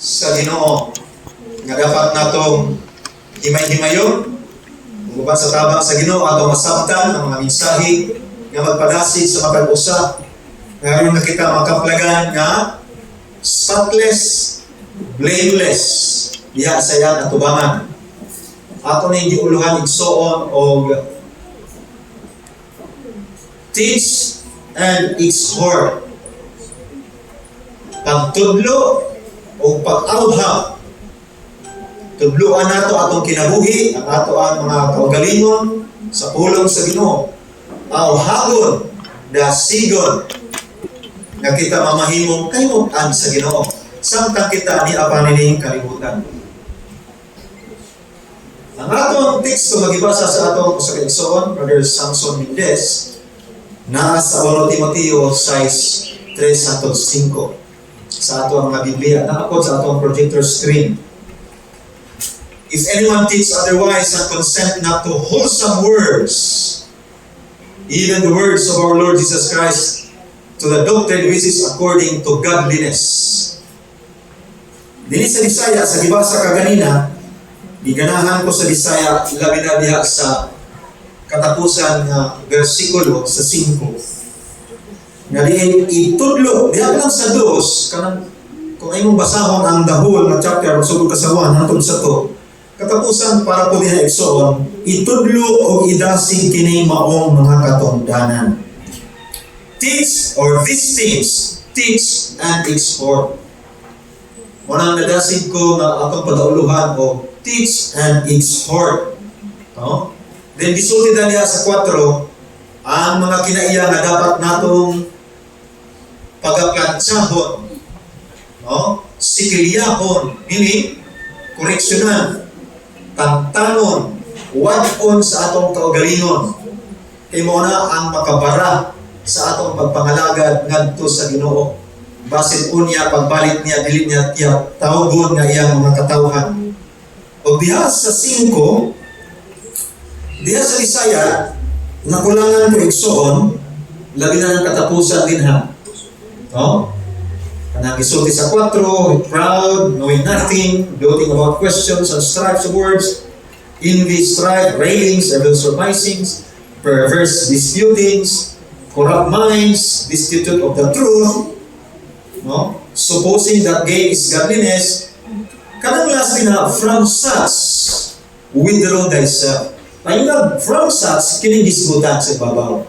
sa Ginoo nga dapat natong himay-himayon uban sa tabang sa Ginoo ato masabtan ang mga mensahe nga magpadasig sa matag usa ngayon na kita makaplagan nga spotless, blameless diha sa iyang atubangan. Ato na hindi uluhan igsoon og teach and exhort, pagtudlo o pag-awham. Tudloan nato atong kinabuhi, ang ato ang mga kaugalingon sa pulong sa Ginoo. Awhagon, dasigon, nga kita mamahimong kahimutan sa Ginoo. Samtang kita ni apanin kalibutan. Ang atong teksto magibasa sa atong sa kaigsoon, Brother Samson Mendez, naa sa 1 Timoteo 6:3-5 sa ato ang mga Biblia, nakapod sa atong projector screen. If anyone teach otherwise and consent not to wholesome words, even the words of our Lord Jesus Christ, to the doctrine which is according to godliness. Dini sa Bisaya, sa gibasa kaganina, giganahan ko sa Bisaya, labi na diha sa katapusan nga versikulo sa 5. Nga diin itudlo, diha lang sa 2, kanang kung ay mong basahon ang dahol na chapter, magsugod ka sa 1, hantod sa 2, katapusan para po diha igsoon, itudlo o idasig kini maong mga katungdanan. Teach, or these things, teach and exhort. Munang nadasig ko nga atong padauluhan o teach and exhort. No? Then gisulti na niya sa 4, ang mga kinaiya nga dapat natong pagaplansahon, no? Sikilyahon, meaning koreksyonan, tantanon, wad-on sa atong kaugalingon. Kay mo na ang makabara sa atong pagpangalagad ngadto sa Ginoo. Basin unya pagbalik niya dili niya tawgon nga iyang mga katawhan. O diha sa 5, diha sa Bisaya, nakulangan ko igsoon, labi na ng katapusan din ha. No? Kanang isulti sa 4, proud, knowing nothing, doting about questions and strifes of words, envy, strife, railings, evil surmisings, perverse disputings, corrupt minds, destitute of the truth, no? Supposing that gain is godliness. Kanang last din na, from such, withdraw thyself. Ayun nga, from such, kining disputan sa babaw.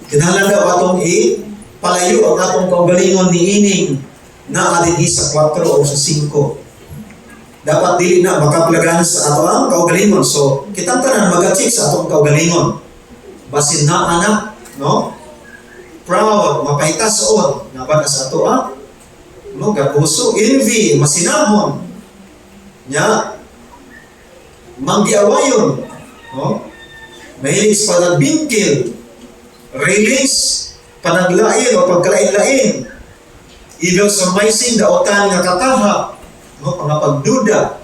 Kinahanglan daw atong palayo ang atong kaugalingon ni ining na adidi sa 4 o sa 5. Dapat dili na makaplagan sa ato ang kaugalingon. So, kitang tanan mag-achieve sa atong kaugalingon. Basin na anak, no? Proud, mapahitason, naban sa ato no? Gapuso, envy, masinahon, nya, manggiawayon, no? Mahilig sa panagbingkil, railings, panaglain o pagkalain-lain, evil surmising, daotan nga kataha, no? Pangapagduda,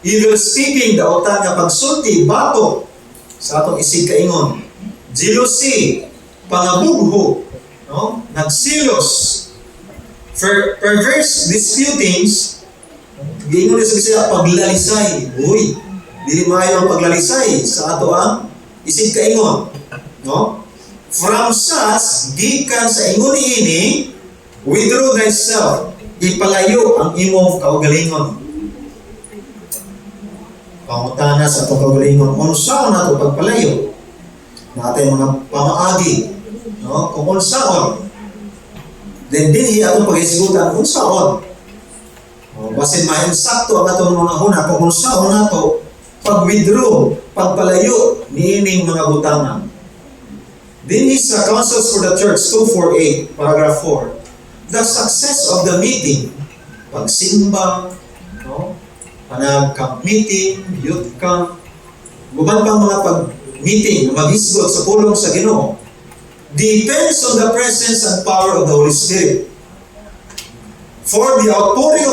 evil speaking, daotan nga pagsulti, bato, sa atong isig kaingon, jealousy, pangabugho, no? Nagsilos, perverse disputings, giingon sa Bisaya paglalisay. Uy, dili maayo ang paglalisay sa ato ang isig kaingon, no? From such, gikan sa ingon niini, withdraw thyself, ipalayo ang imong kaugalingon. Pangutana sa atong kaugalingon, unsa nato pagpalayo? Natin mga pamaagi, no? Kung unsaon, then dinhi atong pag-isigutan unsaon. Basin mahinsakto ang atong mga una kung unsaon nato pag-withdraw, pagpalayo niining mga butangan. Dinhi sa Counsels for the Church 248, paragraph 4, the success of the meeting, pagsimba, no? Panag-camp meeting, youth camp, guban pang mga pag-meeting, maghisgot sa pulong sa Ginoo, depends on the presence and power of the Holy Spirit. For the outpouring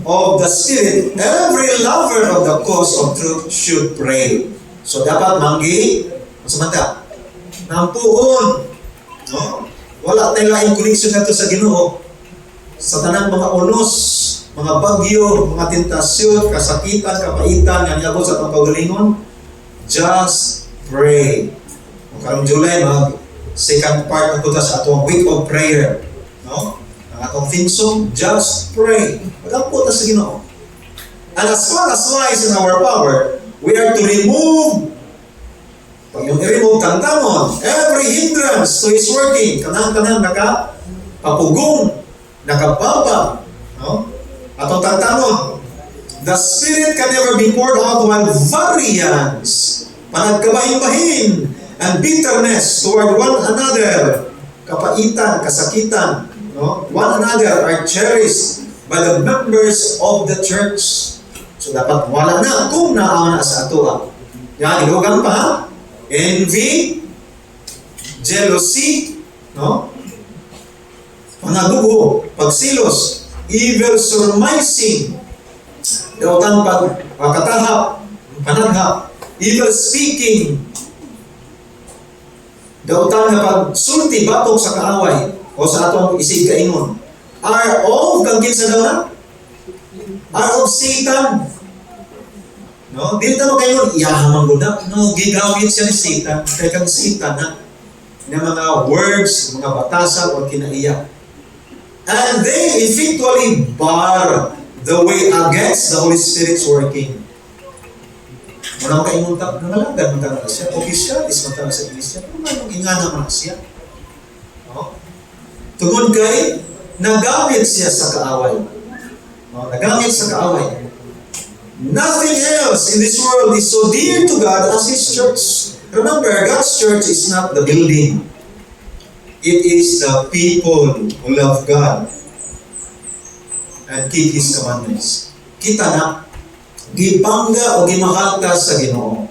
of the Spirit, every lover of the cause of truth should pray. So dapat manggi, masamanta, nampuon, no? Wala tayong laing connection nato sa Ginoo. Sa tanang mga unos, mga bagyo, mga tentasyon, kasakitan, kapaitan, nga niabot sa atong kaugalingon, just pray. Kung karong July, second part na punta sa atong week of prayer. No? Ang atong theme song, just pray. Pag-ampo ta sa Ginoo. And as far as lies in our power, we are to remove, pag yung i-remove, tantamon, every hindrance to His working. Kanang-kanang nakapapugong, nakababa. No? Atong tantamon, the Spirit can never be poured out while variance, panagkabahin-bahin, and bitterness toward one another, kapaitan, kasakitan, no? One another are cherished by the members of the church. So dapat wala na kung naawa na sa ato. Yan, ilugan pa ha? Envy, jealousy, no? Pangagugo, pagsilos, evil surmising, daotang pagkatahap, panaghap, evil speaking, daotang na pagsulti, batok sa kaaway, o sa atong isig kaingon, are all kang kinsa daw na? Are of Satan. No? Dili tamo kayo, iyahamang guna. No, gigawin siya ni Satan. Kaya kang Satan na mga words, mga batasan, o kinaiyak. And they effectually bar the way against the Holy Spirit's working. Wala kayo muntak, nangalagad muntak na siya. Officialis muntak na sa Iglesia. Pero mayroong ingana man siya. No? Tungod kay, nagamit siya sa kaaway. No? Nagamit sa kaaway. Nothing else in this world is so dear to God as His church. Remember, God's church is not the building. It is the people who love God and keep His commandments. Kita na, gipangga o gimahal ka sa Ginoo.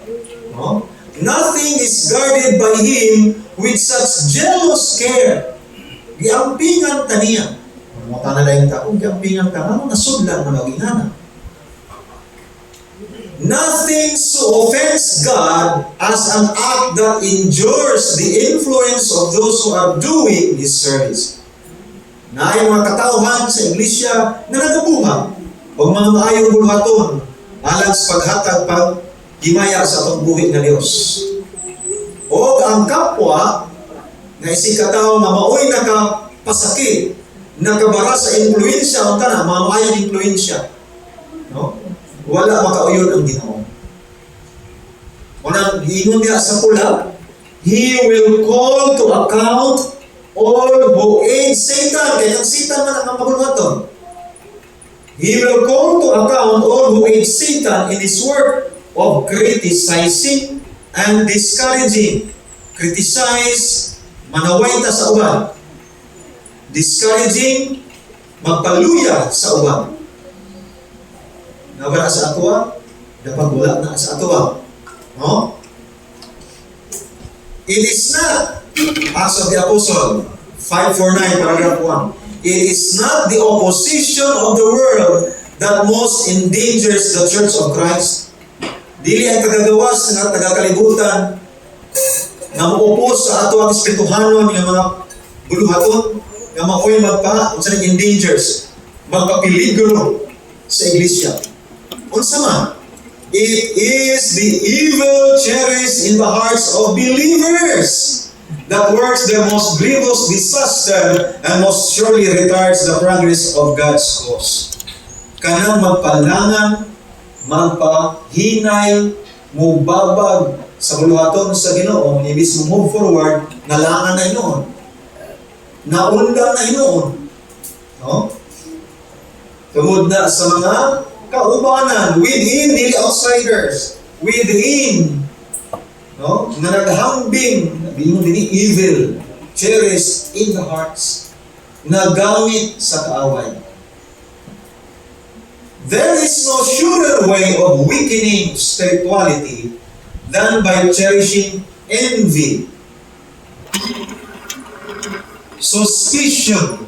No? Nothing is guarded by Him with such jealous care. Giampingan ta niya. Mata na lang ta, kung giampingan ka, ano nasudlan mo na ginana? Nothing so offends God as an act that endures the influence of those who are doing His service. Na ay mga katauhan sa Iglesia na nagabuhat o mga maayong buluhaton alang sa paghatag pag himaya sa atong buhi nga Dios. O ang kapwa na isig katao na maoy nakapasakit, nakabara sa influensya o tanang mga maayong influensya. No? Wala makauyon ang Ginoo. Unang hiingon niya sa pula, He will call to account all who aid Satan. Kaya ang Satan man ang mabuluhaton. He will call to account all who aid Satan in his work of criticizing and discouraging. Criticize, manaway ta sa uban. Discouraging, magpaluya sa uban. Nawala sa atuwa, dapat wala na sa atuwa. No? It is not, Acts of the Apostle, 549, paragraph 1. It is not the opposition of the world that most endangers the Church of Christ. Dili ang tagagawas ng tagakalibutan na maupos sa ato ang espirituhanon ng mga buluhaton na makoy magpa, sa endangers, magpapiligro sa Iglesia. Unsa man, it is the evil cherished in the hearts of believers that works the most grievous disaster and most surely retards the progress of God's cause. Kanang magpalangan, magpahinay, mubabag sa buluhaton sa Ginoo, ibig mo move forward, nalangan na inoon. Naundang na inoon. No? Tungod na sa mga kaubanan, within, dili outsiders, within, no? Na naghambing, nabihin din evil, cherished in the hearts, nagamit sa kaaway. There is no surer way of weakening spirituality than by cherishing envy, suspicion,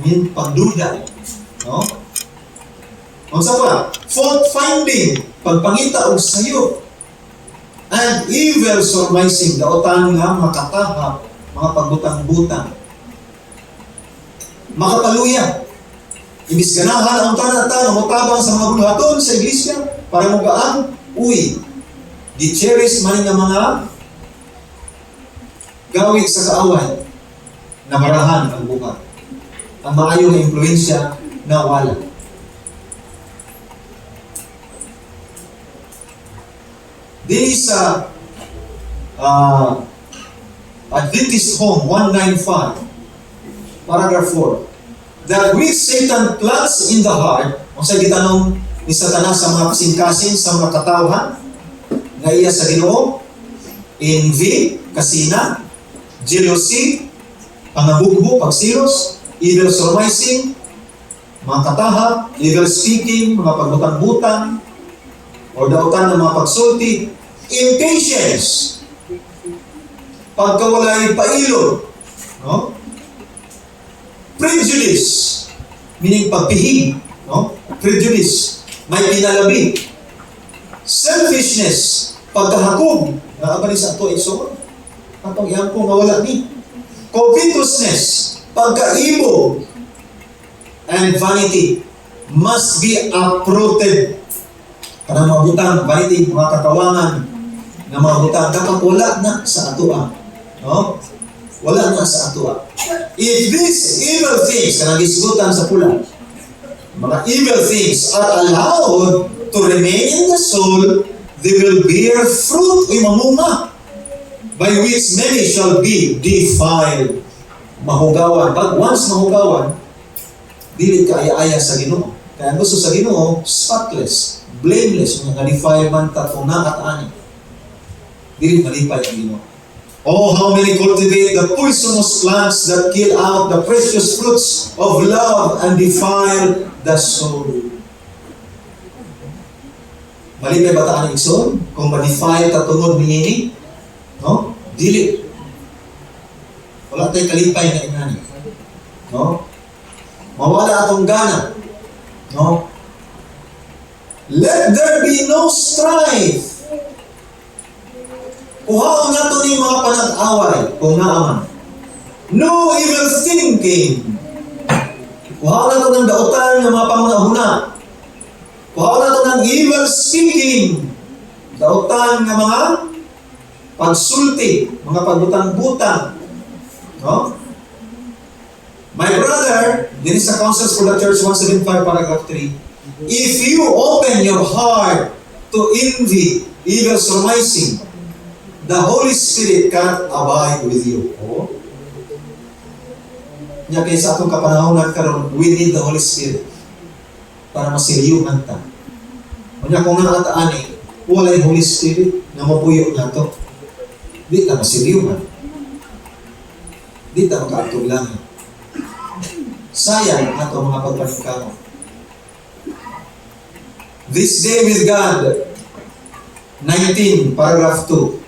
yung pagduda, no? Unsa pa? Fault-finding, pagpangita og sayo. And evil surmising, daotan nga makatahap, mga pagbutang-butang. Makapaluya. Imbis ganahan ang tanan-tanan motabang sa mga buluhaton sa iglesia para mugaan, uy, gi-cherish man nga mga gawin sa kaaway na marahan ang buhat. Ang maayo na impluensya na wala. Dili sa Adventist Home 195, paragraph 4, that which Satan plants in the heart, o sa gitanong ni Satanas sa mga kasing-kasing sa mga katawhan, nga iya sa Ginoo, envy, kasina, jealousy, pangabugbo, pagsilos, evil surmising, mga katahak, evil speaking, mga pagbutang-butang, o dautan ng mga pagsulti, impatience, pagkawalay pailod, no? Prejudice, meaning pagpihig, no? Prejudice, may pinalabi. Selfishness, pagkahakog, nakabali sa ato iso, atong iyang kong mawala ni. Covetousness, pagkaibog, and vanity must be uprooted. Para mabutan, vanity, mga katawangan, na mabutan, dapat wala na sa atua. No? Wala na sa atua. If these evil things, kanang gisgutan sa pula, mga evil things are allowed to remain in the soul, they will bear fruit, o mamunga, by which many shall be defiled. Mahugawan. Pag once mahugawan, dili ka aya sa Ginoo. Kaya gusto sa Ginoo, spotless, blameless, nga defilement at unang dili malipay ang Ginoo. Oh, how many cultivate the poisonous plants that kill out the precious fruits of love and defile the soul. Malipay ba taan ang igsoon? Kung ma-defile tatungod niini? No? Dili. Wala tayong kalipay na inani. No? Mawala atong gana. No? Let there be no strife. Kuhaon nato ni mga panag-away kung naaman. No evil thinking. Kuhaon nato ng dautan ng mga pangunahuna. Kuhaon nato ng evil speaking. Dautan ng mga pagsulti, mga pagbutang-butang. No? My brother, din sa Counsels for the Church 175 paragraph 3, if you open your heart to envy, evil surmising, the Holy Spirit cannot abide with you. Oh? Nya kaysa atong kapanahonan karon, we need the Holy Spirit para masiriyuhan ta. Nya kung nakataani, wala yung Holy Spirit na mapuyo na to, di ta masiriyuhan. Di ta makaatog lang. Sayang ato mga pagpaningkamo. This day with God, 19, paragraph 2.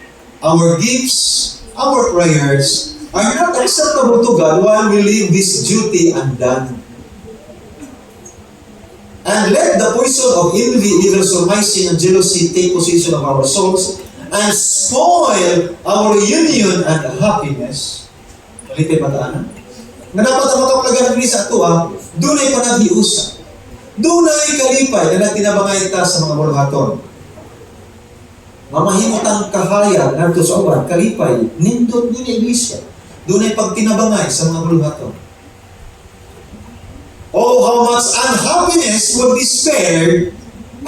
Our gifts, our prayers are not acceptable to God while we leave this duty undone. And let the poison of envy, evil surmising, and jealousy take possession of our souls and spoil our union and happiness. Balitay bataan. Nga dapat ang makaplagan rin sa ato, dunay panaghiusa. Dunay kalipay na natinabangay ta sa mga buluhaton. Mamahimotang kahaya narto sa uban, kalipay, nindot din ang iglesia. Dunay pagtinabangay sa mga buluhaton. Oh, how much unhappiness would be spared,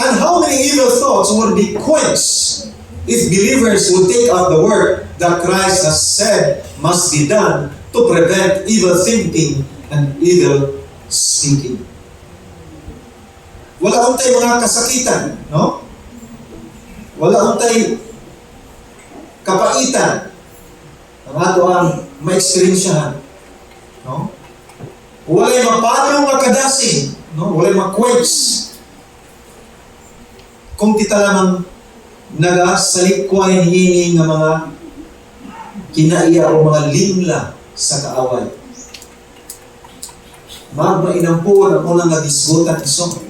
and how many evil thoughts would be quenched if believers would take up the work that Christ has said must be done to prevent evil thinking and evil speaking. Wala untay mga kasakitan, no? Wala untay kapaitan ang ato ang ma-experiensyahan, no? Walay mapalong makadasing, no? Walay makwets. Kung kita lamang nagasalikwa hinihining ng mga kinaiya o mga limla sa kaaway. Magmainampo ang unang nagisgutan iso.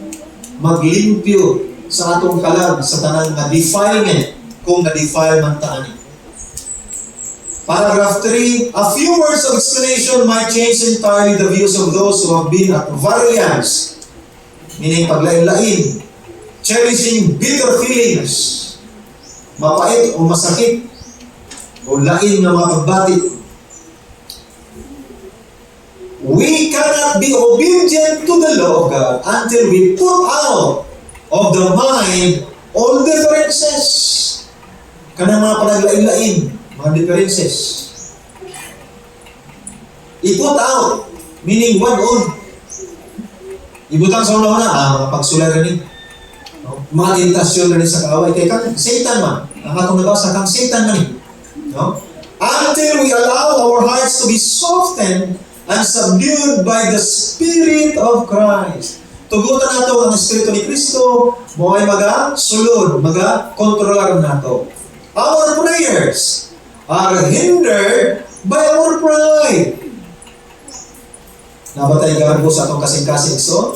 Maglimpyo sa atong kalag sa tanang na defilement kung na-defile man taani. Paragraph 3, a few words of explanation might change entirely the views of those who have been at variance meaning paglain-lain. Cherishing bitter feelings, mapait o masakit, o lain na mga pagbati. We cannot be obedient to the law of God until we put out of the mind all differences. Kanang mga panaglain-lain, mga differences. I-put out, meaning one on. Ibutang sa una-una, mga pagsulay rin. Mga tentasyon rin sa kaaway. Kaya kang Satan man. Ang atong nabasa kang Satan man. No? Until we allow our hearts to be softened and subdued by the Spirit of Christ. Tugutan nato ang Espiritu ni Kristo, mo ay maga-sulod, maga-controller nato. Our prayers are hindered by our pride. Nabatay ka po sa atong kasing-kasing. So,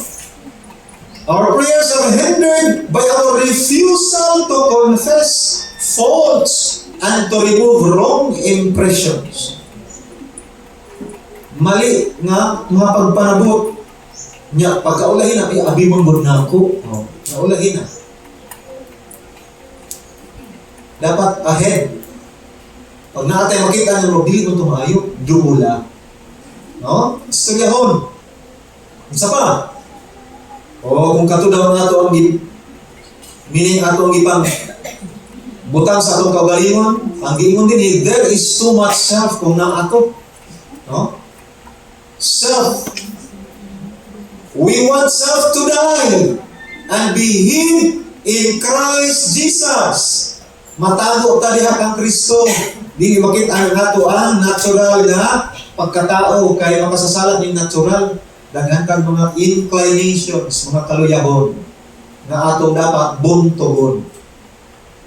our prayers are hindered by our refusal to confess faults and to remove wrong impressions. Mali nga mga pagpanabot niya, pagkaulahin na, abi mong na ako. Naulahin na. Dapat ahead. Pag natin makita niyo, dili mo tumayo, dumula. No? Istoryahon. Isa pa. O kung kato daw nga ito ang meaning atong ipang butang sa atong kaugalingon, ang giingon din, there is too much self kung na ato. No? Self. We want self to die and be hid in Christ Jesus. Matago ta diha kang Kristo. Dili makita ang nato ang natural na pagkatao kay makasasalat ning natural. Daghan kang mga inclinations, mga kaluyahon na atong dapat buntogon.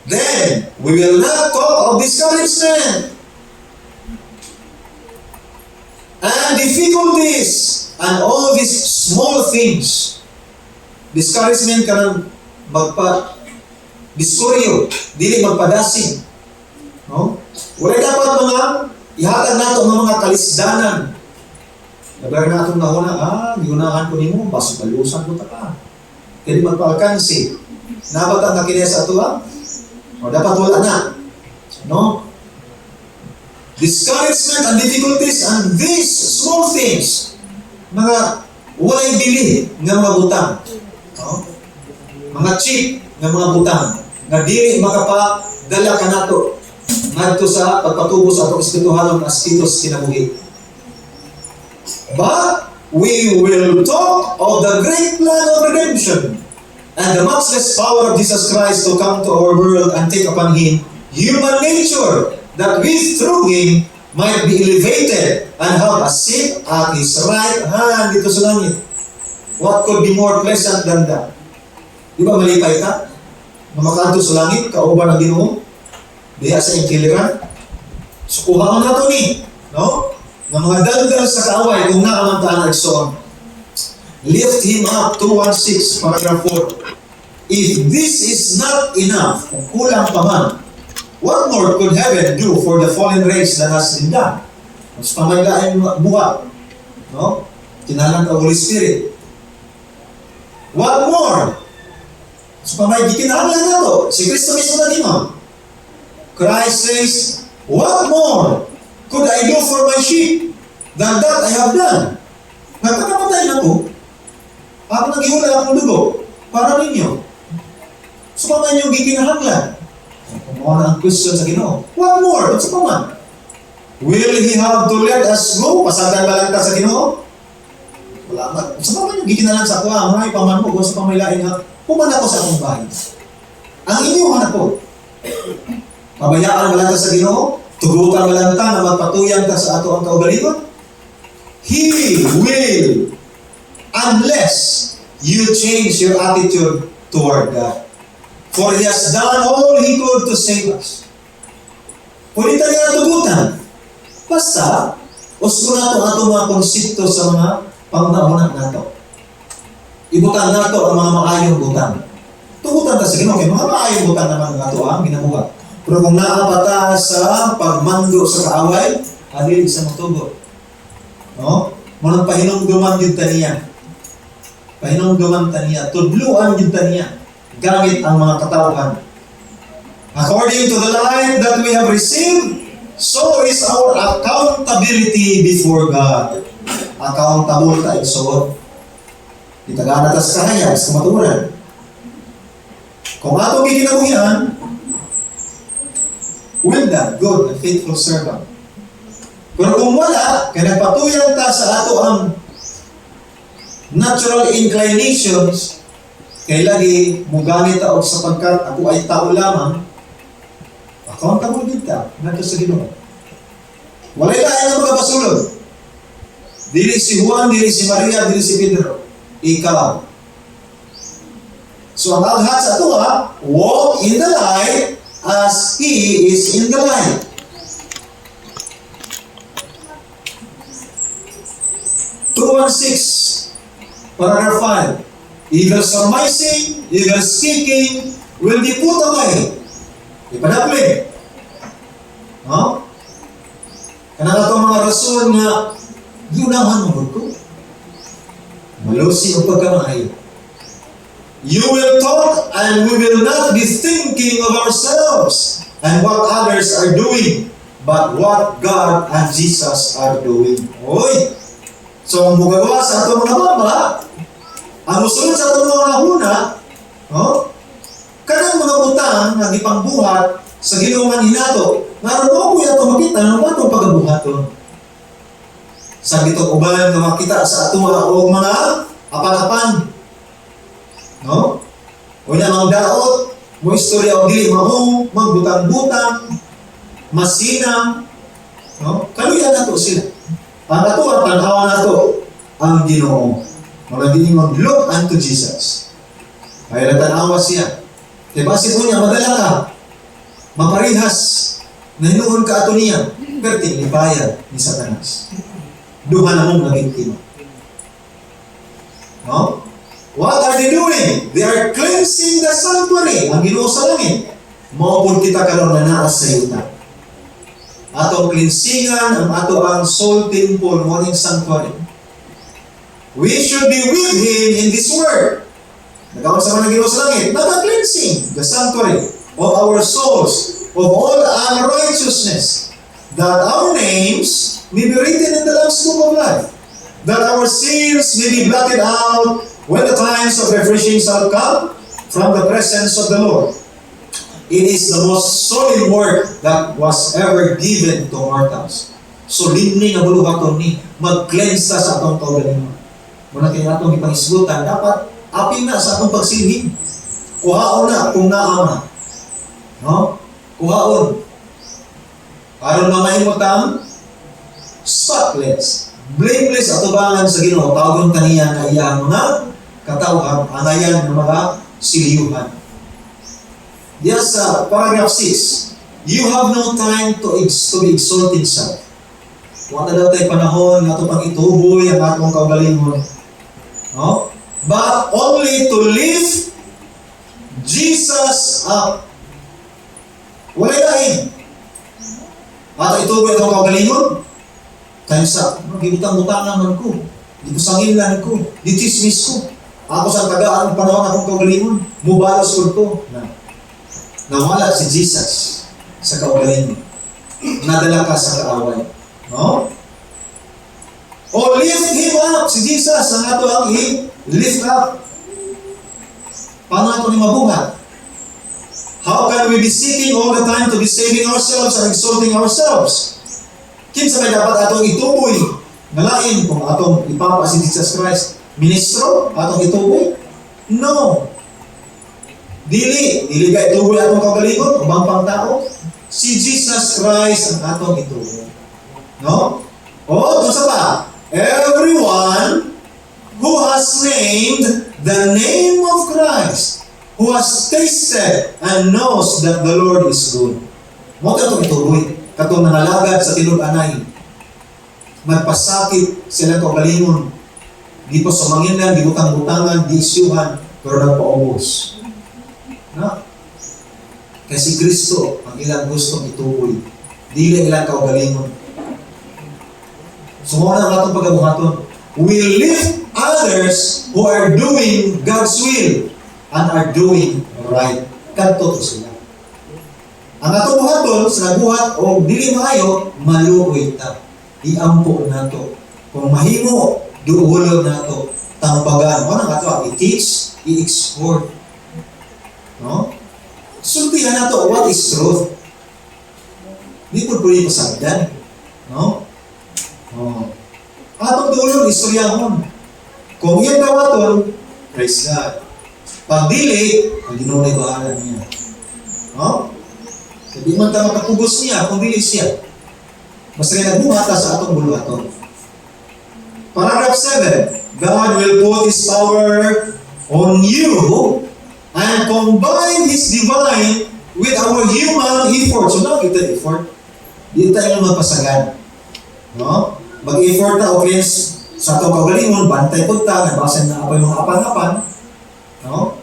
Then, we will not talk of discouragement and difficulties and all these small things. Discouragement ka ng magpa-diskoryo, dili magpadasig. No? Wala dapat mga ihatag nato ng mga kalisdanan. Nabar na itong nahuna, giunahan ko nimo, baso kalusan ko ta ka. Kaya magpa-alkansi. Nabata na kinesa ito o dapat wala na. No? Discouragement and difficulties and these small things, mga walay bili nga mga butang. No? Mga cheap nga mga butang nga dili makapadala ka nato ngadto sa pagpatubo sa atong espirituhalon na aspitos kinabuhi. But we will talk of the great plan of redemption and the matchless power of Jesus Christ to come to our world and take upon Him human nature, that we through Him might be elevated and have a seat at His right hand dito sa langit. What could be more pleasant than that? Di ba malipay ka? Na makaadto sa langit, kauban ang Ginoo, diha sa inkiliran. So kuhaan na ito ni, no? Ng mga daldal sa kaaway, kung nakamantaan ang son. Lift him up, 216, paragraph 4. If this is not enough, kung kulang pa man, what more could heaven do for the fallen race that has been done? Mas pamaylain buhat. No? Tinalang ang Holy Spirit. What more? Mas pamaylain na to. Si Kristo mismo na dino. Christ says, what more could I do for my sheep than that I have done? Nagpatamatay na ko. Ako nag-iulay akong dugo para ninyo. So pa man yung gikinahanglan. Kung mga ang question sa Ginoo, what more? What's pa man? Will He have to let us go? Pasagdan ba lang ka sa Ginoo? Wala nga. Sa pa man yung gikinahanglan sa kuha, may paman mo, sa pamilain ha, puman ako sa akong bahay. Ang inyong anak ko, pabayaan ba lang ka sa Ginoo? Tugutan ba lang ka na magpatuyan ka sa ato ang kaugalingon? He will, unless you change your attitude toward God. For He has done all He could to save us. Pwede tayo na tugutan. Basta, usko na ito ato mga konsepto sa mga pangunahunan nato. Ibutan nato ang mga maayong butang. Tugutan ta sa Ginoo kay mga maayong butang naman ang ato ang ginabuhat. Pero kung naapata sa pagmando sa kaaway, adil sa matugo. No? Manang pahinong duman yung taniya. pahinumduman taniya, tudluan din taniya, gamit ang mga katawhan. According to the light that we have received, so is our accountability before God. Accountable tayo so. Itagana tas kahayag sa maturan. Kung atong gikinabuhian, well done, good and faithful servant. Pero kung wala, kaya nagpatuyang ta sa ato ang natural inclinations, kaya lagi mugamit ta og sapagkat ako ay tao lamang, accountable din ta, nato sa Ginoo. Walay lain ang magapasulod. Dili si Juan, dili si Maria, dili si Pedro. Ikaw. So ang aghat sa ato walk in the light as He is in the light. Romans 6, paragraph 5. Evil surmising, evil speaking will be put away. Ipadapli. No? Kanang atong mga rason nga yunahan mo ko. Malusi o pagkamay. You will talk and we will not be thinking of ourselves and what others are doing, but what God and Jesus are doing. Oy! So, ang mugagawa sa atong mga mama, ang musulod sa atong mga huna, no? Kanang mga utang na ipangbuhat sa Ginoo hinato, naroon mo ko yato makita ng atong pagabuhaton. Sabi ito, ubalan na makita sa atong mga apan-apan. No? O na mga daot, mo istorya o dili mahong, magbutang-butang, masina, no? Kaluyan na to sila. Ang ato at tanawa na to, ang Ginoo. Magandang mag-look unto Jesus. Kaya natanawa siya. Kaya basit mo niya, madala ka, maparihas, na hinuon ka ato niya, perting libayad ni Satanas. Duha na mong naging tima. No? What are they doing? They are cleansing the sanctuary. Ang Ginoo sa langit. Maupod kita karon na naas sa yuta. Atong cleansingan ang ato ang soul temple, morning sanctuary. We should be with Him in this word. Nagawag sa mga Ginoo sa langit, naka-cleansing the sanctuary of our souls, of all unrighteousness, that our names may be written in the Lamb's Book of Life, that our sins may be blotted out when the times of refreshing shall come from the presence of the Lord. It is the most solid word that was ever given to mortals. So, limni nga buluhaton ni, mag-cleanse ta sa atong kaugalingon. Muna kaya atong ipangisgutan, dapat apin na sa atong pagsilhig. Kuhaon na kung naama. No? Kuhaon. Karon na mahimutang spotless, blameless at tubangan sa Ginoo, tawgon kaniya na iyang mga katawhan, angayan ng mga siliyuhan. Yes, paragraph 6. You have no time to be exalted self. Wala daw tayo panahon nga ito pang ituboy ang atong kaugalingon. No? But only to lift Jesus up. Wala lain. At ituboy itong kaugalingon. Kaya sa, gibutang-butangan man ko. Di ko sangilan ko. Di chismis ko. Ako sa tagaan panahon akong kaugalingon. Mubalos ko. Nawala si Jesus sa kaugalingon. Nadala ka sa kaaway. No? O lift Him up. Si Jesus ang ato ang lift up. Paano ito ni mabuhat? How can we be seeking all the time to be saving ourselves and exalting ourselves? Kinsa may dapat atong ituboy? Ngalain kung atong ipapa si Jesus Christ. Ministro? Atong ituboy? No. Dili ka ituboy atong kaugalingon, ubang pang tao. Si Jesus Christ ang atong ituboy. No? O, doon sa pa, everyone who has named the name of Christ, who has tasted and knows that the Lord is good. Mo ka itong ituboy. Katong nangalagad sa tinul-anay. Nagpasakit sila kaugalingon. Di po sumanginan, di butang-butangan, di isyuhan, pero nagpaubos. No? Kasi Kristo ang ilang gustong ituboy. Dili ilang kaugalingon. Sumuna ang atong pagabuhaton. We lift up others who are doing God's will and are doing right. Kadto to sila. Ang atong buhaton sa nabuhat o dili maayo, maluoy ta. Iampo nato. Kung mahimo, duulog nato. Tambagan. Ano nga ito? I-teach, i-export. No? Sultihan nato, what is truth? Di po pwede pasagdan. No? Oh. Atong duulog, istoryahon. Kung yan dawaton, praise God. Pag dili, ang Ginoo ay bahala niya. No? Hindi man ta makapugos niya kung dili siya. Basta rin nagbuhata sa atong buluhaton. Paragraph 7. God will put His power on you and combine His divine with our human effort. So now kita effort. Di tayo mapasagan. No? Mag-effort ta o friends sa atong kaugalingon, bantay po ta, nabasan na ako yung mga apan-apan. No?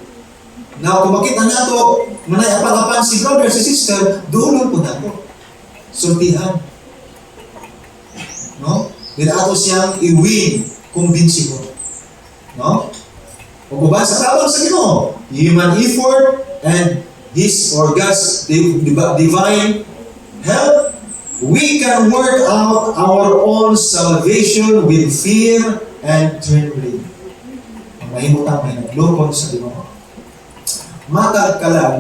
Now, kung makita na ito, manay apan-apan si brother, si sister, doon po na ito. Sultihan. No? Dila ato siyang i-win, kumbinsigo. No? O ba sa tabang sa Ginoo, human effort and His or God's divine help, we can work out our own salvation with fear and trembling. Ang mahimutang may naglukon sa Ginoo. Matag ka lang,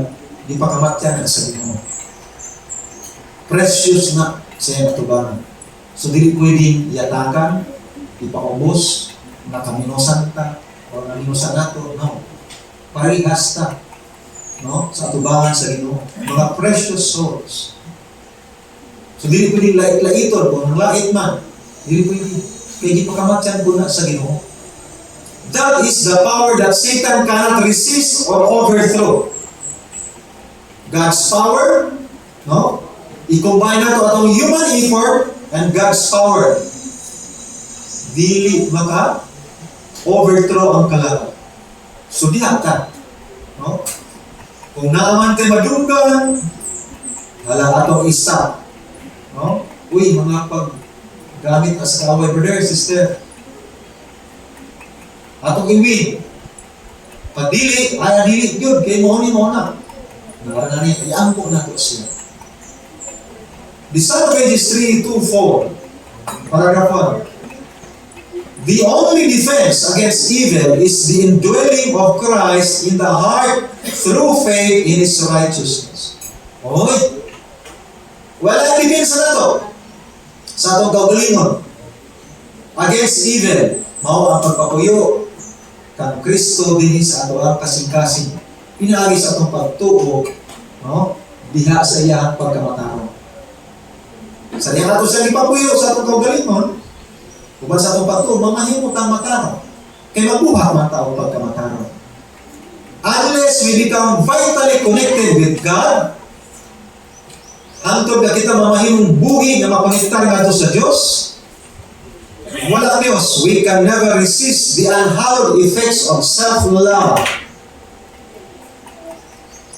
di pa kamatyan sa Ginoo. Precious na sa iyong atubangan. So, di pwedeng yatakan, ipaubos, nakaminosan ta, o naminusan nato, no. Parihas ta, no, sa atubangan sa Ginoo. Mga precious souls. So, di pwedeng lait-laiton, kung lait man, di pwedeng, kaya di pa kamatyan po na sa Ginoo. That is the power that Satan cannot resist or overthrow. God's power, no? I-combine na ito atong human effort and God's power. Dili maka overthrow ang kalaban. So diha ka, no? Kung naaman kay madunggan, hala atong isa, no? Uy, mga paggamit as kaway brother, sister. Atong iwin. Pag dili, ay dili yun, kay mo ni mo na. Nara ni iampo na to siya. The Psalm of Pages 3:2-4, paragraph 1. The only defense against evil is the indwelling of Christ in the heart through faith in His righteousness. Okay? Wala defense na to sa atong kaugalingon against evil. Mao ang pagpapuyo kang Kristo dinhi sa atong kasing-kasing. Pinaagi sa atong pagtuo, no? Diha sa iyang pagkamataron. Sa diha nato siya ipapuyo sa atong kaugalingon, uban sa atong pagtuo, mamahimot ang mataron. Kay mabuhat man tao pagkamataron. Unless we become vitally connected with God, hantod na kita mamahimong buhi na mapangitar ngadto sa Dios, wala Diyos, we can never resist the unhallowed effects of self-love.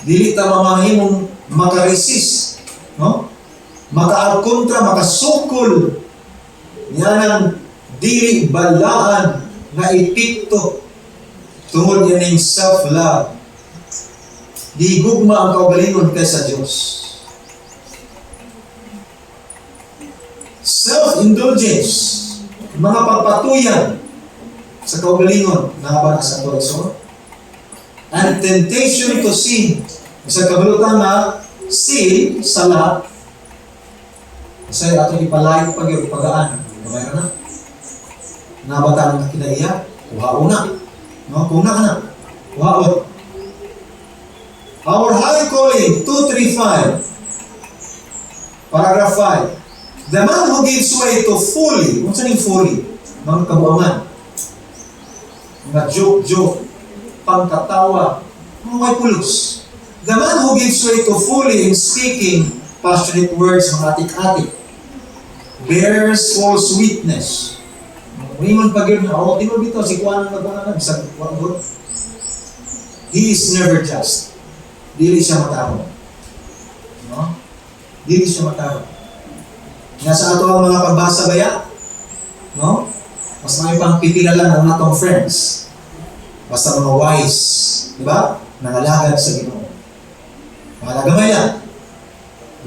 Dili ta mamahimong makaresist, no? Makaagkontra, makasukol yan ang dili balaan na epekto tungod yaning self-love. Di gugma ang kaugalingon kay sa Diyos. Self-indulgence, mga pagpatuyan sa kaugalingon na ba sa ato iso, and temptation to sin, sa kabulutan na sin, sala, sa ato ipalay pag-pagaan, gamay na nabatan na kinaiya, kuhao na, no? Kung na, kuhao. Our high calling, 235, paragraph 5. The man who gives way to folly, kung saan yung folly? Mga kabuangan, mga joke-joke, pangkatawa, mga may pulos. The man who gives way to folly in speaking passionate words, mga atik-atik, bears false witness. Ngayon pag yun, tingnan dito, si Kuan ang nagbangan, bisag Kuan doon. He is never just. Dili siya matawag. No? Dili siya matawag. Nasa ato ang mga pagbasa baya, no? Mas may pang pipila lang ang atong friends. Basta mga wise, di ba? Nangalagad sa Ginoo. Mga gamay lang.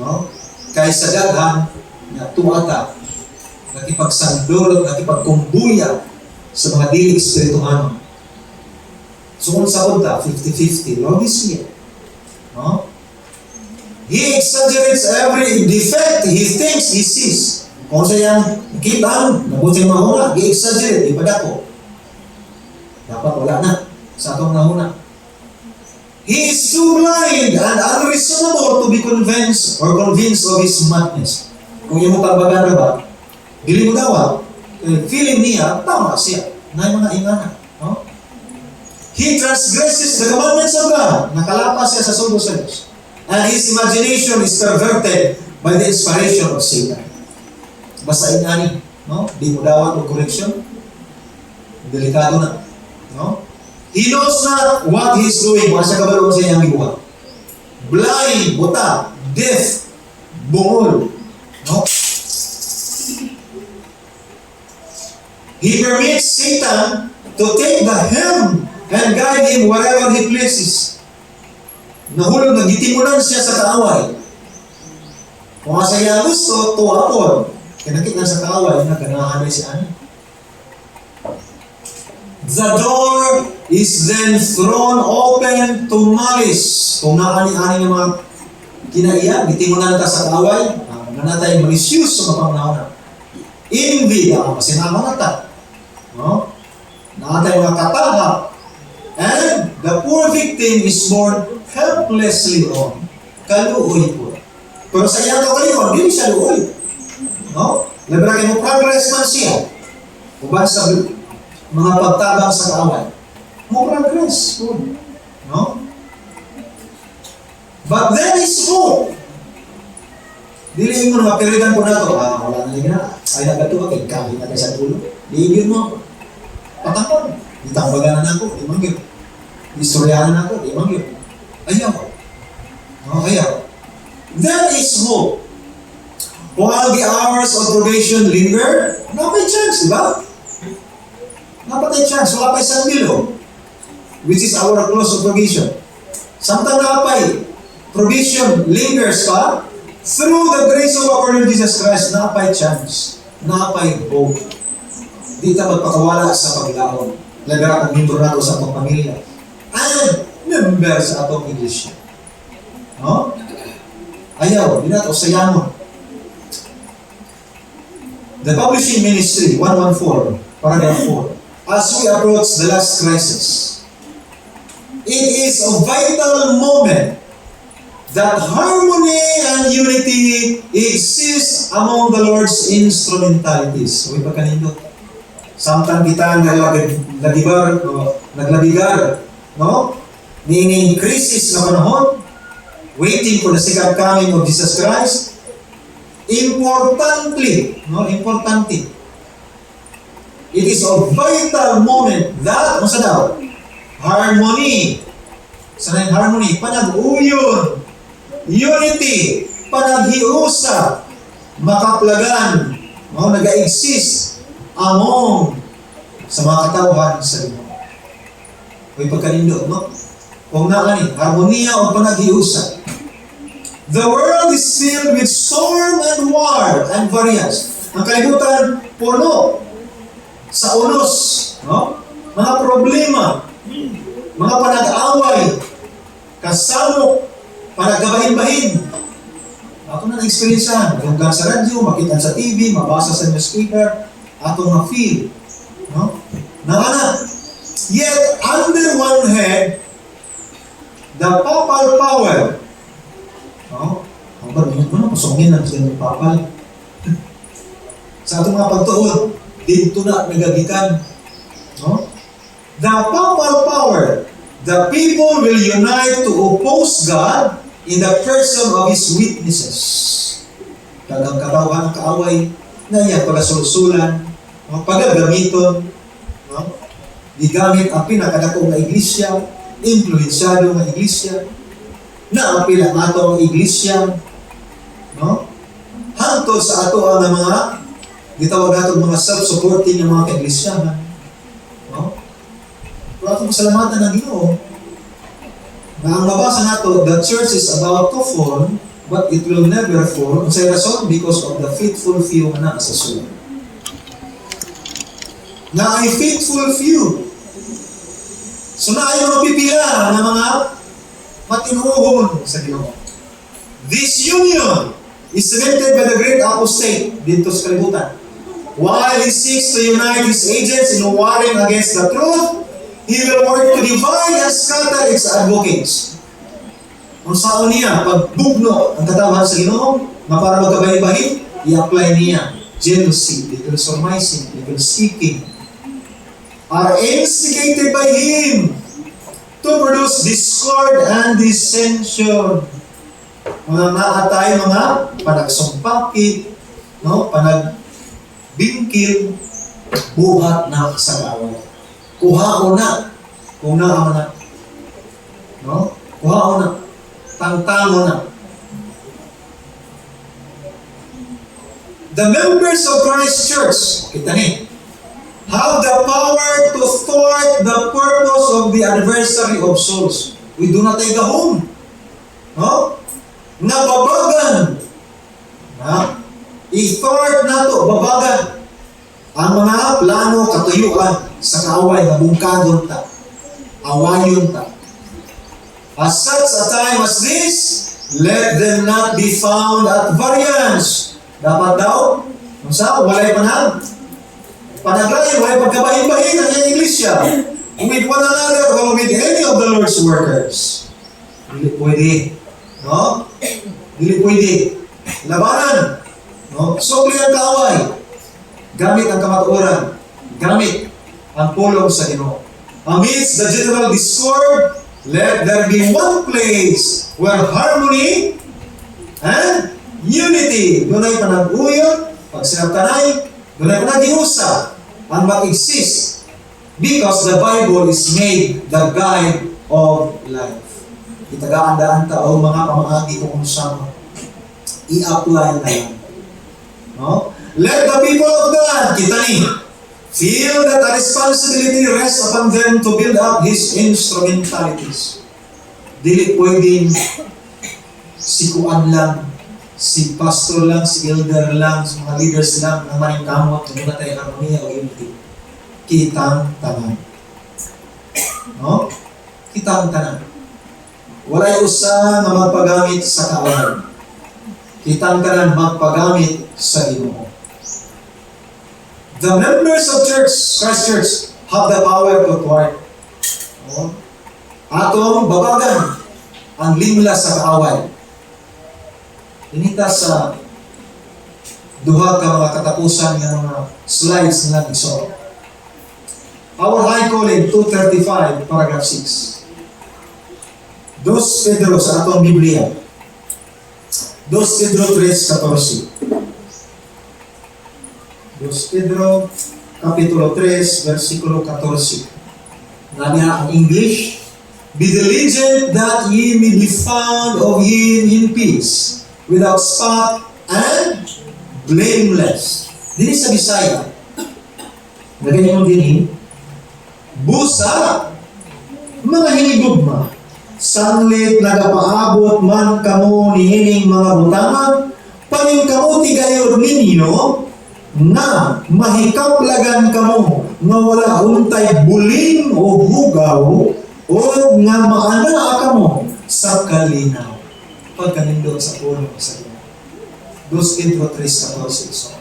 No? Kaysa daghan, na tuwata, nakipagsandol, nakipagkumbuya sa mga dili espirituhano. Sungod sa unta, 50-50, Lord is here. No? He exaggerates every defect he thinks he sees. Kung sayang nakita, nabuti mahuna, he exaggerate, ipadako. Dapat wala na sa atong nahuna. He is too blind and unreasonable to be convinced of his madness. Kung yung pagbaga ba, dili mo daw, feeling niya, tama siya. Na yung mga ingana. No? He transgresses the commandments of God. Nakalapas siya sa sugo sa Diyos. And his imagination is perverted by the inspiration of Satan. Basta ingani, no? Di mo dawat o correction. Delikado na. No? He knows not what he is doing. Kung sa kabalo sa iyang gibuhat. Blind, buta, deaf, bungol. No? He permits Satan to take the helm and guide him wherever he pleases. Nahulog, nagitimunan siya sa kaaway. Kung sa iya gusto, tuwapon. Kinakit na sa kaaway, nagkanahanay si Ani. The door is then thrown open to malice. Kung naani-ani ng mga kinaiya, gitimunan ka sa kaaway, nanatay malicious sa mga panahon. Envy, masinama na ta. No? Nanatay mga katahap. And the poor victim is born helplessly on. Kaluoy po. Pero sa iyang kaluoy, hindi siya luoy. No? Labragin mo progress man siya. Uban sa mga pagtabang sa kaaway. Mo progress po. No? But there is hope. Dili mo na mapirigan po na ito. Wala na na. Ay nagatuwa kay kahin natin sa tulo. Diigin mo. Patapon. Itambagan na ako. Di manggit. Istoryahan na ako. Di manggit. Ayaw. No, ayaw. There is hope. While the hours of probation linger, napay chance, di ba? Napay chance. Wala pa isang bilo. Which is our close of probation. Samtang napay probation lingers pa, through the grace of our Lord Jesus Christ, napay chance. Napay hope. Di ka magpakawala sa paglaon. Lagara kong membro nato sa atong pamilya. And member sa atong iglesia. No? Ayaw, di nato sayamon. The Publishing Ministry, 114, paragraph 4. As we approach the last crisis, it is a vital moment that harmony and unity exist among the Lord's instrumentalities. Huwag pagkanindot. Samtang kita naglabigar, no? Niining crisis na panahon, waiting for the second coming of Jesus Christ, importante, it is a vital moment that, ano sa daw? Harmony. Saan yung harmony? Panag-uyon. Unity. Panaghiusa. Makaplagan. No? Nag-exist among sa mga katawhan sa Ginoo. May pagkanindo, no? Kung naani, harmonia o panaghiusa. The world is filled with storm and war and variance. Ang kalibutan, puno sa unos, no? Mga problema, mga panag-away, kasamok, panagkabahin-bahin. Ako na na-experiencean. Hanggang sa radyo, makita sa TV, mabasa sa newspaper, atong na-feel. No? Na yet, under one head, the papal power. No? Ang barminit mo na, pasungin na sa ng papal. Sa atong mga pagtuod, dito na nagagikan. No? The papal power, the people will unite to oppose God in the person of His witnesses. Kagang katawhan ng kaaway, na iyang pagasulsulan, pagagamiton, no? Gigamit ang pinakadakong na iglesia, influensyado ng iglesia, na ang pinakamatong iglesia, no? Hangtod sa ato ang mga Gitawag natin mga self-supporting ng mga kaiglesia. No? Pero atong pasalamatan ng Ginoo na ang mabasa nato, the church is about to fall, but it will never fall. Sa rason, because of the faithful few na sa sulat. Na ay faithful few. So na ay mga pipila na mga matinuhon sa Ginoo. This union is cemented by the great apostate dito sa kalibutan. While he seeks to unite his agents in warring against the truth, he will work to divide and scatter its advocates. Ang sao niya, pagbugno ang katawan sa Ginoo, na para magkabahin-bahin, i-apply niya jealousy, evil surmising, evil seeking, are instigated by him to produce discord and dissension. Mga naatay, mga panagsumpaki, no? Bingkil, buhat na sa kaaway. Kuhao na. Kung naama na. No? Kuhao na. Tangtango na. The members of Christ Church, kita ni, have the power to thwart the purpose of the adversary of souls. We do not take a home. No? Nababagan. Ha? I-thwart na to, babagan ang mga plano, katuyuan sa kaaway na bungkagon ta, awayon ta. As such a time as this, let them not be found at variance. Dapat daw, walay panaglayan, walay pagkabahin-bahin ang iyong iglesia with one another or with any of the Lord's workers. Dili pwede. No? Dili pwede. Labanan. No? Sukli ang kaaway. Gamit ang kamatuoran. Gamit ang pulong sa Ginoo. Amidst the general discord, let there be one place where harmony and unity, dunay panag-uyot, pagsinabtanay, dunay panag-iusa, ang mag-exist. Because the Bible is made the guide of life. Itagaan-daan ta o mga pamaagi kung sama. I-apply na yan. No? Let the people of God, kita ni, feel that a responsibility rests upon them to build up His instrumentalities. Dili pwedeng si kuan lang, si pastor lang, si elder lang, si mga leaders lang, ang maning kamot, kung na tayo harmonia o unity. Kitang tanan. No? Kitang tanan. Walay usa na magpagamit sa kawan. Kitang tanan magpagamit sa Ginoo. The members of Christ Church, have the power to thwart. No? Atong babagan ang limla sa kaaway. Inita sa duha ka mga katapusan ng mga slides na iso. Our High Calling 235, paragraph 6. Dos Pedro sa atong Biblia. Dos Pedro 3:14. Dos Pedro, Kapitulo 3, versikulo 14. Naniya ang English, be diligent that ye may be found of Him in peace, without spot and blameless. Dini sa Bisaya, na ganyan din, busa, mga hinigugma, sanglit nagapaabot man kamo nihining mga butangan, paning kamo tigayod ninyo, na mahikaplagan kamo nga wala untay buling o hugaw o nga maana kamo sa kalinaw. Pagkanindot sa puno sa Ginoo. Dos Pedro 3:14.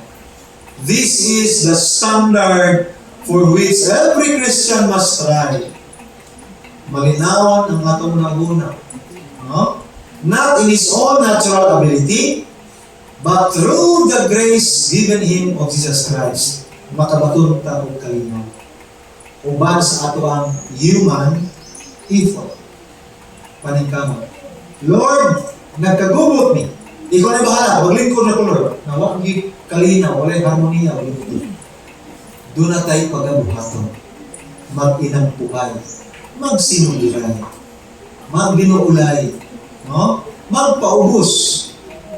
This is the standard for which every Christian must strive. Malinawan ang atong naguna. No? Not in his own natural ability, but through the grace given him of Jesus Christ, makabaton ta og kalinaw. Uban sa ato ang human effort. Paningkamot. Lord, nagkagubot ni. Ikaw na bahala, maglingkod na ko, Lord. Nawag yung kalinaw, walay harmonia, walay buto. Doon na tayo pagabuhaton. Mag-inang puhay. Magsinuliray. Magbinuulay. No? Magpaubos.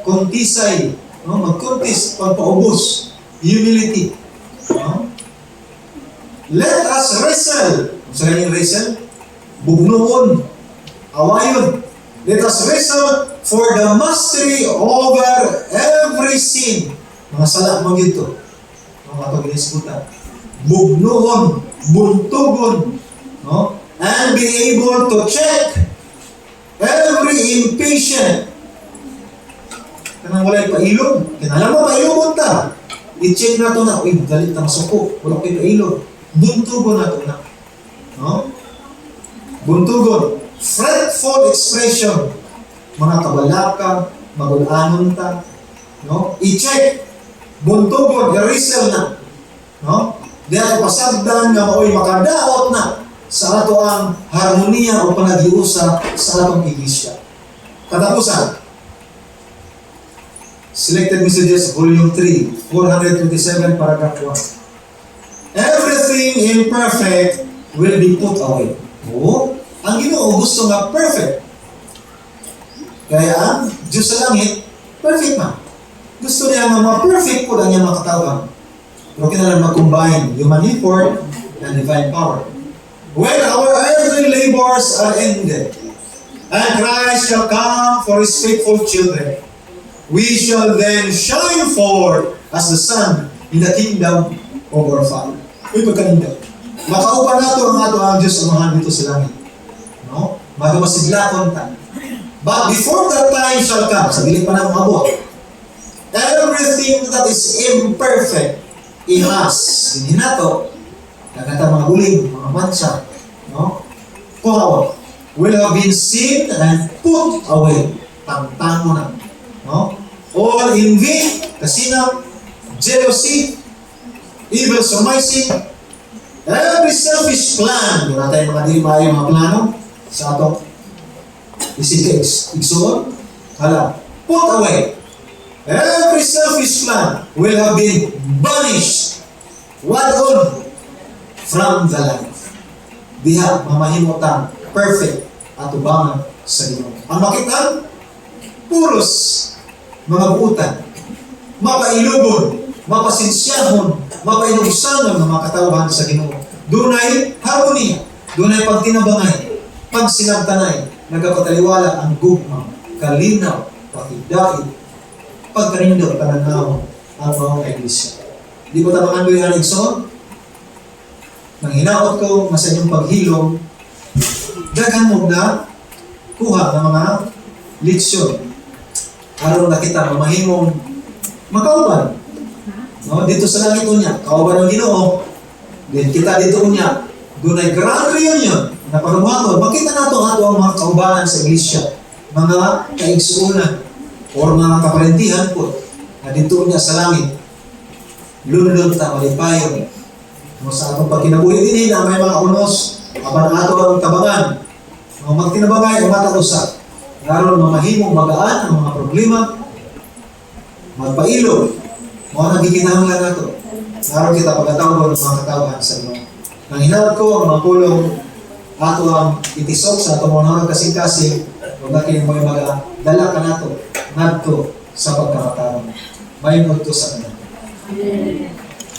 Kuntisay, no? Magkuntis, pagpaubos. humility. No? Let us wrestle. Sa kanyang wrestle, bugnoon, awayon. Let us wrestle for the mastery over every sin. Mga sala mo gito. Mga pag-inisbutan. Bugnoon, buntugon, no? And be able to check every impatient. Kanang walay pailog. Kinalang mo pailog ta. I-check na to na. Uy, galit na masuko. Wala kayo pailog. Buntugon na to na. No? Buntugon. Fretful expression. Mga kabalaka, magulanon ta. No? I-check. Buntugon. I-wrestle na. No? Di ato pasagdan nga mao'y makadaot na sa ato ang harmonia o panagiusa sa atong iglesia. Katapusan. Selected Messages, Volume 3, 427, Paragraph 1. Everything imperfect will be put away. Oo, ang Ginoo gusto nga perfect. Kaya ang Diyos sa langit, perfect man. Gusto niya nga ma-perfect po ang iyang mga katawan. Pero kailangan mag-combine human effort and divine power. When our earthly labors are ended, and Christ shall come for His faithful children, we shall then shine forth as the sun in the kingdom of our Father. Uy, pagkaninda. Makaupan nato ang ato ang Diyos amahan dito sa langit. No? Magamasiglaton ta. But before that time shall come, sa bilik pa ng umabot, everything that is imperfect in us, hindi nato, nagkata mga buling, mga mansa, no? Kuhawa, will have been seen and put away. Tangtang mo na. No? All envy, kasina, jealousy, evil surmising, every selfish plan. Doon natin mga di maayo mga plano sa atong isig igsuon. Hala, put away. Every selfish plan will have been banished. What on? From the life. Diha, mamahimutang perfect at ubangan sa Ginoo. Ang makitaan, puros mga buutan, mapailugon, mapasinsyahon, mapainugsanon ng mga katawhan sa Ginoo. Dunay harmonia, dunay pagtinabangay, pagsinabtanay, nagkapataliwala ang gugma, kalinaw, pakidait, pagkarindot, pananaw, ang mga iglesia. Di ba tabangan ko yung Alexon? Nang hinaot ko, sa inyong paghilom, dagan mo na kuha ng mga leksyon. Aron na kita mamahimong makauban. No? Dito sa langit niya, kauban ng Ginoo. Then kita dito niya, doon ay grand reunion na pagkabuhaton. Makita nato ato ang mga kaubanan sa iglesia, mga kaigsuunan o mga kaparentihan po na dito niya sa langit. Lunod ta malipayon. No, sa atong pagkinabuhi din na may mga unos, apan ato ang tabangan. No, magtinabangay o matausa. Naroon mamahimong magaan ang mga problema, magpailog, mga nagikinahanglan nato. Naroon kita pagkatawag ng mga katawan sa Ginoo. Nang hinawag ko ang mga pulong ato ang itisok sa ato mga kasing-kasing, huwag na kayo mga dala ka nato, ngadto sa pagkakatawan. Mayroon to sa kanila.